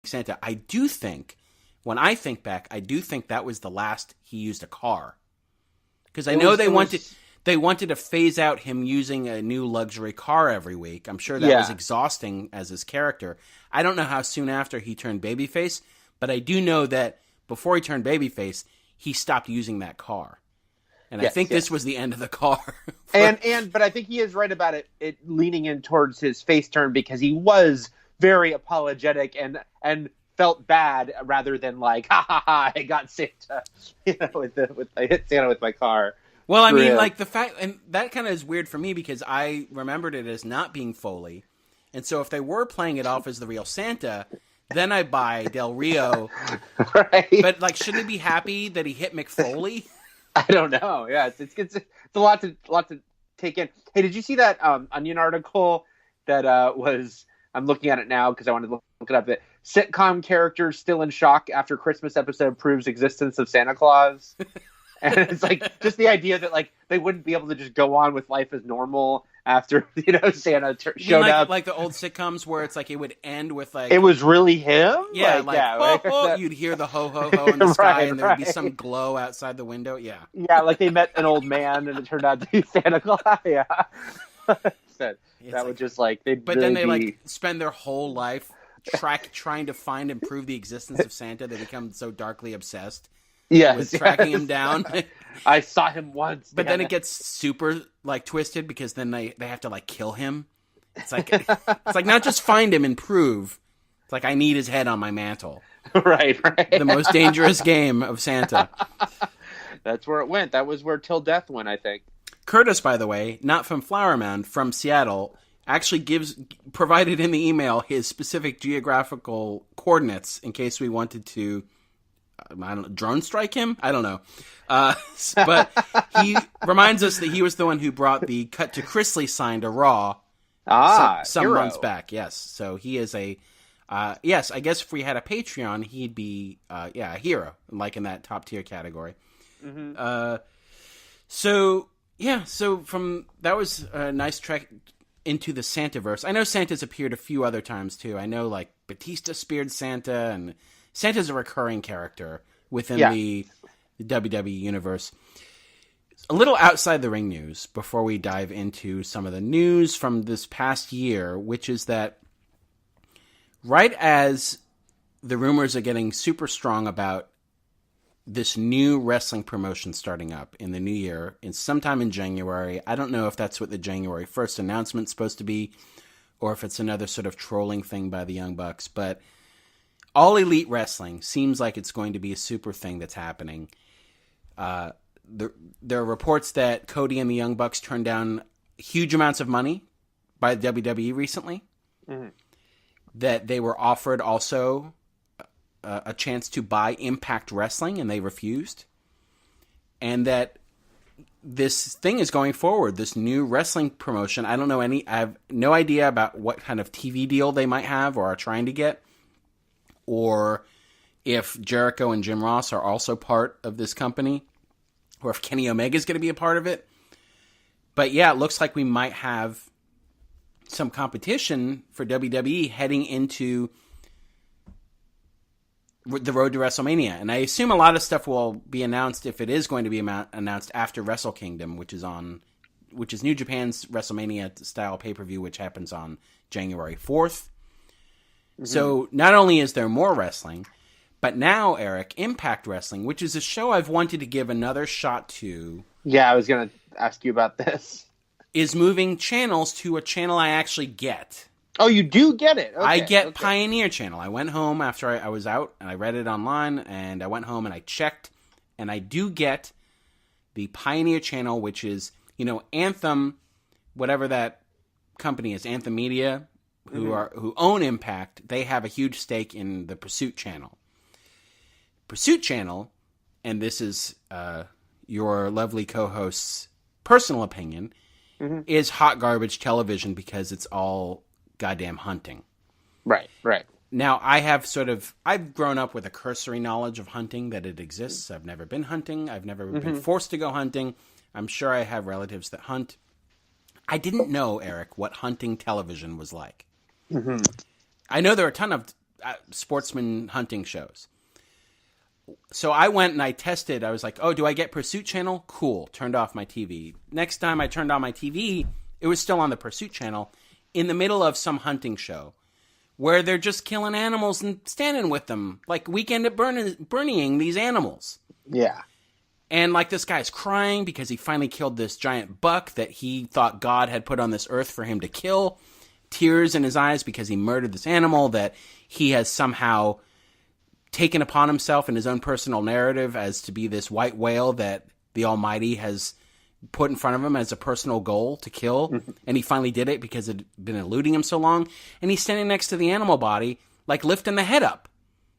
Santa. I do think, when I think back, I do think that was the last he used a car. Because I know they wanted to phase out him using a new luxury car every week. I'm sure that was exhausting as his character. I don't know how soon after he turned babyface, but I do know that before he turned babyface, he stopped using that car. And I think this was the end of the car. But I think he is right about it leaning in towards his face turn, because he was very apologetic and felt bad rather than like, ha ha ha, I got Santa, I hit Santa with my car. Well, I mean, like the fact, and that kind of is weird for me because I remembered it as not being Foley. And so if they were playing it off as the real Santa, then I buy Del Rio. Right. But like, shouldn't he be happy that he hit McFoley? I don't know. Yeah, it's a lot to take in. Hey, did you see that Onion article that was? I'm looking at it now because I wanted to look it up. That sitcom characters still in shock after Christmas episode proves existence of Santa Claus, and it's like just the idea that like they wouldn't be able to just go on with life as normal after Santa showed up, like the old sitcoms where it's like it would end with like it was really him. Yeah, ho, ho, you'd hear the ho ho ho in the sky, and there'd be some glow outside the window. Yeah, like they met an old man, and it turned out to be Santa Claus. Yeah. That would just like then they like spend their whole life trying to find and prove the existence of Santa. They become so darkly obsessed with tracking him down. I saw him once, but then it gets super like twisted because then they have to like kill him. It's like not just find him and prove. It's like I need his head on my mantle. Right. The most dangerous game of Santa. That's where it went. That was where Till Death went, I think. Curtis, by the way, not from Flower Mound, from Seattle, actually provided in the email his specific geographical coordinates in case we wanted to, drone strike him? I don't know. But he reminds us that he was the one who brought the Cut to Chrisley sign to Raw some months back. Yes. So he is yes, I guess if we had a Patreon, he'd be, a hero, like in that top tier category. Mm-hmm. So from that was a nice trek into the Santaverse. I know Santa's appeared a few other times too. I know like Batista speared Santa, and Santa's a recurring character within the WWE universe. A little outside the ring news before we dive into some of the news from this past year, which is that right as the rumors are getting super strong about this new wrestling promotion starting up in the new year, sometime in January. I don't know if that's what the January 1st announcement's supposed to be, or if it's another sort of trolling thing by the Young Bucks, but All Elite Wrestling seems like it's going to be a super thing that's happening. There are reports that Cody and the Young Bucks turned down huge amounts of money by the WWE recently, that they were offered also a chance to buy Impact Wrestling, and they refused. And that this thing is going forward, this new wrestling promotion. I have no idea about what kind of TV deal they might have or are trying to get, or if Jericho and Jim Ross are also part of this company, or if Kenny Omega is going to be a part of it. But yeah, it looks like we might have some competition for WWE heading into the road to WrestleMania. And I assume a lot of stuff will be announced, if it is going to be announced, after Wrestle Kingdom, which is New Japan's WrestleMania style pay-per-view, which happens on January 4th. Mm-hmm. So not only is there more wrestling, but now, Eric, Impact Wrestling, which is a show I've wanted to give another shot to. Yeah, I was going to ask you about this. Is moving channels to a channel I actually get. Oh, you do get it? Okay, I get Pioneer Channel. I went home after I was out, and I read it online, and I went home and I checked, and I do get the Pioneer Channel, which is, Anthem, whatever that company is, Anthem Media, who own Impact. They have a huge stake in the Pursuit Channel. Pursuit Channel, and this is your lovely co-host's personal opinion, is hot garbage television because it's all goddamn hunting. Right. Now, I've grown up with a cursory knowledge of hunting, that it exists. I've never been hunting. I've never been forced to go hunting. I'm sure I have relatives that hunt. I didn't know, Eric, what hunting television was like. I know there are a ton of sportsman hunting shows. So I went and I tested. I was like, oh, do I get Pursuit Channel? Cool. Turned off my TV. Next time I turned on my TV, it was still on the Pursuit Channel in the middle of some hunting show where they're just killing animals and standing with them, like Weekend at Bernieing these animals. Yeah. And like this guy's crying because he finally killed this giant buck that he thought God had put on this earth for him to kill. Tears in his eyes because he murdered this animal that he has somehow taken upon himself in his own personal narrative as to be this white whale that the Almighty has put in front of him as a personal goal to kill. And he finally did it because it had been eluding him so long. And he's standing next to the animal body, like lifting the head up.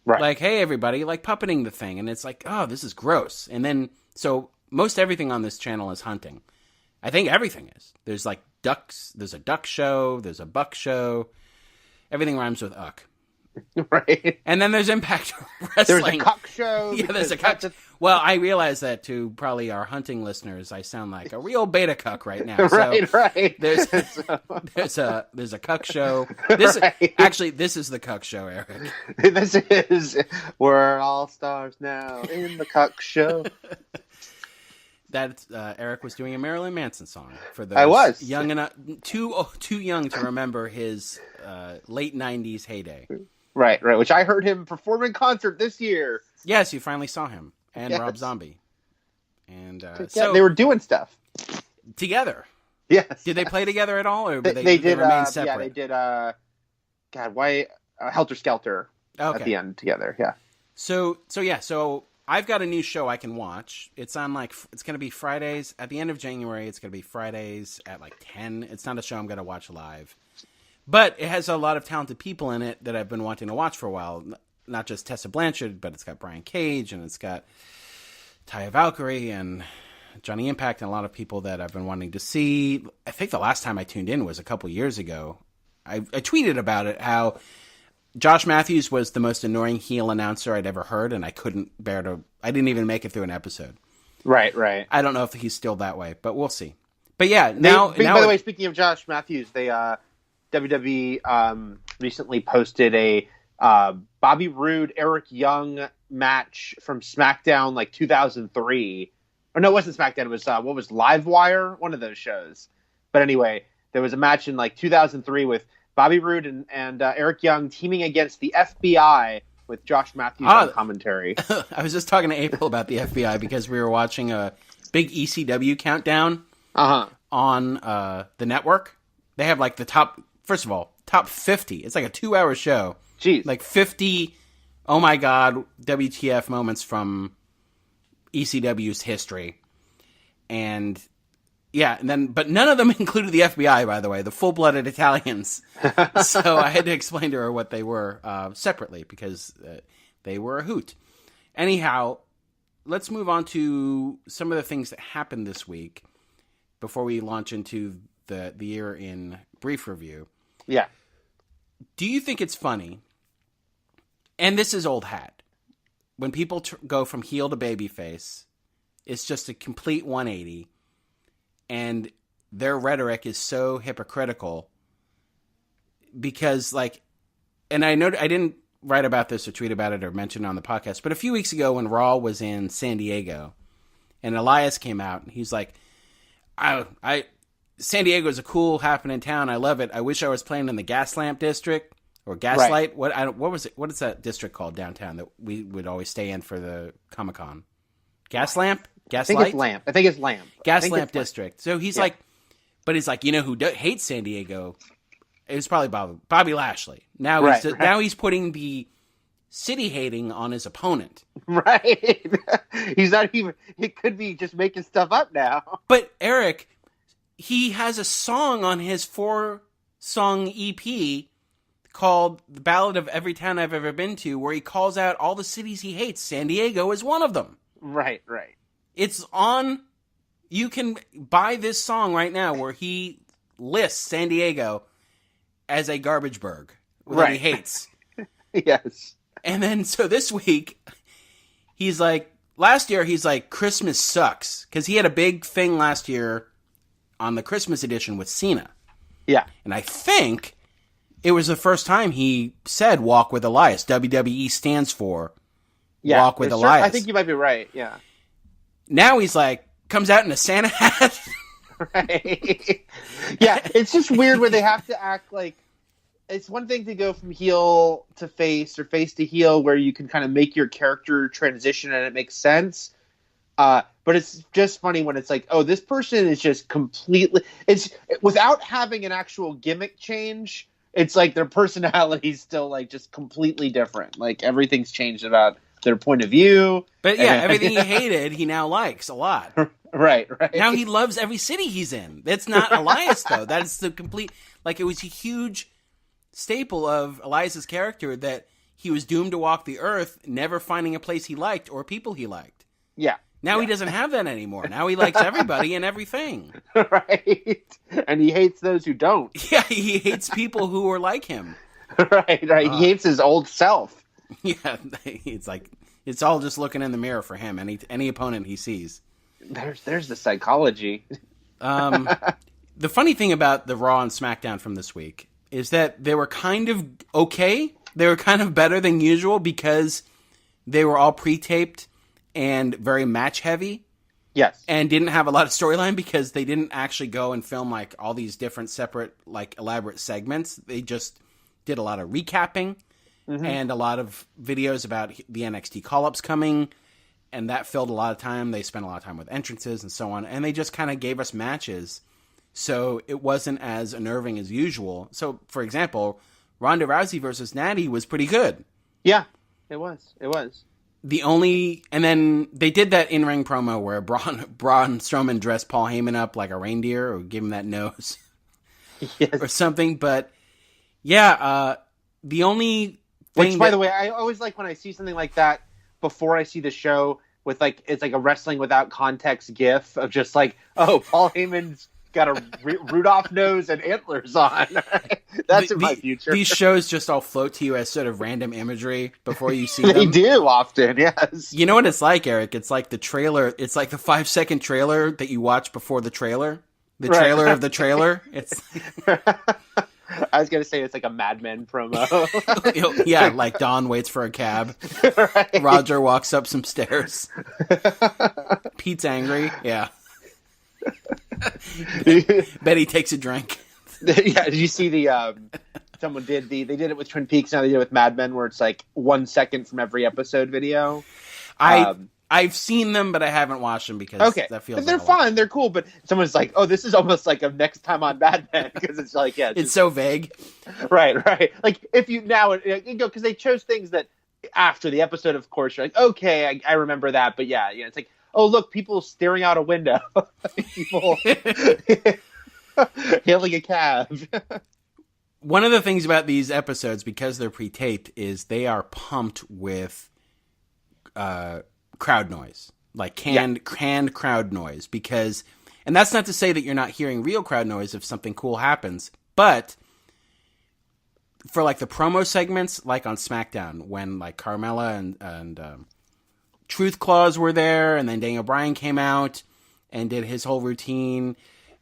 Right. Like, hey, everybody, like puppeting the thing. And it's like, oh, this is gross. And then, so most everything on this channel is hunting. I think everything is. There's like ducks. There's a duck show. There's a buck show. Everything rhymes with uck. Right. And then there's Impact Wrestling. There's a cock show. Yeah, there's a cock. Well, I realize that to probably our hunting listeners, I sound like a real beta cuck right now. Right, so right. There's a cuck show. This Right. Actually, this is the cuck show, Eric. This is we're all stars now in the cuck show. That Eric was doing a Marilyn Manson song for those I was young enough, too young to remember his late '90s heyday. Right, which I heard him perform in concert this year. Yes, you finally saw him and Yes. Rob Zombie, and So they were doing stuff together. Yes. Did they play together at all, or They did. remain separate? Yeah, they did. God, why Helter Skelter at the end together? Yeah. So I've got a new show I can watch. It's on it's going to be Fridays at the end of January. It's going to be Fridays at 10. It's not a show I'm going to watch live. But it has a lot of talented people in it that I've been wanting to watch for a while. Not just Tessa Blanchard, but it's got Brian Cage and it's got Taya Valkyrie and Johnny Impact and a lot of people that I've been wanting to see. I think the last time I tuned in was a couple years ago. I tweeted about it, how Josh Matthews was the most annoying heel announcer I'd ever heard, and I didn't even make it through an episode. Right. I don't know if he's still that way, but we'll see. But yeah, by the way, speaking of Josh Matthews, they WWE recently posted a Bobby Roode, Eric Young match from SmackDown 2003. Or no, it wasn't SmackDown. It was what was Livewire, one of those shows. But anyway, there was a match in 2003 with Bobby Roode and Eric Young teaming against the FBI with Josh Matthews on commentary. I was just talking to April about the FBI because we were watching a big ECW countdown on the network. They have the top 50. It's like a 2-hour show. Jeez. 50, oh my God, WTF moments from ECW's history. And yeah, but none of them included the FBI, by the way, the full-blooded Italians. So I had to explain to her what they were separately because they were a hoot. Anyhow, let's move on to some of the things that happened this week before we launch into the year in brief review. Yeah. Do you think it's funny, and this is old hat, when people go from heel to babyface, it's just a complete 180, and their rhetoric is so hypocritical because, and I know I didn't write about this or tweet about it or mention it on the podcast, but a few weeks ago when Raw was in San Diego, and Elias came out, and he's like, San Diego is a cool, happening town. I love it. I wish I was playing in the Gaslamp district or Gaslight. Right. What was it? What is that district called downtown that we would always stay in for the Comic-Con? Gaslamp? Gaslight? I think it's Lamp. Gaslamp district. So he's but he's like, you know who hates San Diego? It was probably Bobby Lashley. Now he's putting the city hating on his opponent. Right. He's not even. He could be just making stuff up now. But Eric, he has a song on his 4-song EP called The Ballad of Every Town I've Ever Been To, where he calls out all the cities he hates. San Diego is one of them. Right. It's on. You can buy this song right now where he lists San Diego as a garbage burg that he hates. Yes. And then, so this week, last year, he's like, Christmas sucks. Because he had a big thing last year on the Christmas edition with Cena. Yeah. And I think it was the first time he said "Walk with Elias." WWE stands for "Walk with Elias." I think you might be right. Yeah. Now he's like comes out in a Santa hat. Right. Yeah, it's just weird where they have to act like it's one thing to go from heel to face or face to heel where you can kind of make your character transition and it makes sense. But it's just funny when it's like, oh, this person is just completely it's without having an actual gimmick change. It's like their personality's still like just completely different. Like everything's changed about their point of view. But yeah, everything he hated, he now likes a lot. Right. Now he loves every city he's in. That's not Elias though. That's the complete like it was a huge staple of Elias's character that he was doomed to walk the earth, never finding a place he liked or people he liked. Yeah. Now he doesn't have that anymore. Now he likes everybody and everything. Right. And he hates those who don't. Yeah, he hates people who are like him. Right. He hates his old self. Yeah, it's like it's all just looking in the mirror for him. Any opponent he sees. There's the psychology. The funny thing about the Raw and SmackDown from this week is that they were kind of okay. They were kind of better than usual because they were all pre-taped and very match heavy. Yes. And didn't have a lot of storyline because they didn't actually go and film like all these different separate like elaborate segments. They just did a lot of recapping and a lot of videos about the NXT call-ups coming, and that filled a lot of time. They spent a lot of time with entrances and so on, and they just kind of gave us matches, so it wasn't as unnerving as usual. So, for example, Ronda Rousey versus Natty was pretty good. Yeah, it was. And then they did that in-ring promo where Braun Strowman dressed Paul Heyman up like a reindeer or gave him that nose or something. But yeah, the only thing by the way, I always like when I see something like that before I see the show with like, it's like a wrestling without context gif of just like, oh, Paul Heyman's got a Rudolph nose and antlers on. That's in my future. These shows just all float to you as sort of random imagery before you see them. They do often, yes. You know what it's like, Eric? It's like the trailer. It's like the 5-second trailer that you watch before the trailer. The trailer of the trailer. It's. I was going to say it's like a Mad Men promo. Yeah, like Dawn waits for a cab. Right. Roger walks up some stairs. Pete's angry. Yeah. Betty takes a drink. Yeah, did you see someone did they did it with Twin Peaks, now they did it with Mad Men, where it's like 1 second from every episode video. I've seen them, but I haven't watched them because that feels. But they're fun, they're cool. But someone's like, "Oh, this is almost like a next time on Mad Men," because it's like, yeah, it's so vague. Right. Like if you now you go because they chose things that after the episode, of course, you're like, okay, I remember that, but yeah, it's like, oh look, people staring out a window, people hailing a cab. One of the things about these episodes, because they're pre-taped, is they are pumped with crowd noise, like canned crowd noise, because, and that's not to say that you're not hearing real crowd noise if something cool happens, but for like the promo segments, like on SmackDown, when like Carmella and Truth Claws were there, and then Daniel Bryan came out and did his whole routine,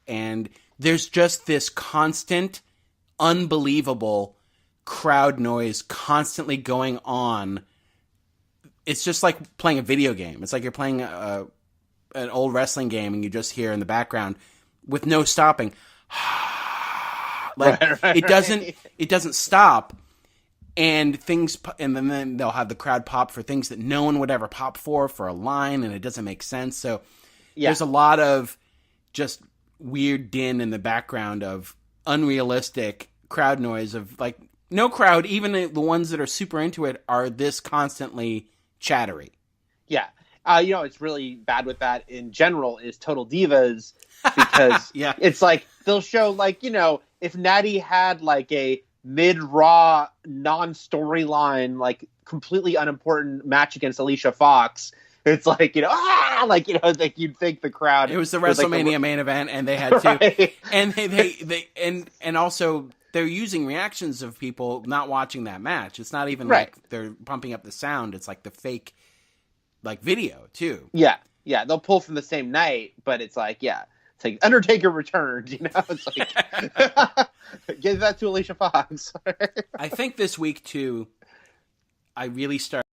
and there's just this constant, unbelievable crowd noise constantly going on. It's just like playing a video game. It's like you're playing an old wrestling game and you just hear in the background with no stopping. Like it doesn't stop, and then they'll have the crowd pop for things that no one would ever pop for a line, and it doesn't make sense. So there's a lot of just weird din in the background of unrealistic crowd noise of like no crowd, even the ones that are super into it, are this constantly chattery. Yeah. It's really bad with that in general is Total Divas, because it's like they'll show like, if Natty had like a mid-Raw non-storyline, like completely unimportant match against Alicia Fox, it's like, like you'd think the crowd. It was the WrestleMania main event, and they had to, right. And they and also they're using reactions of people not watching that match. It's not even like they're pumping up the sound. It's like the fake, like video too. Yeah. They'll pull from the same night, but it's like, It's like Undertaker returned, you know. It's like give that to Alicia Fox. I think this week too, I really started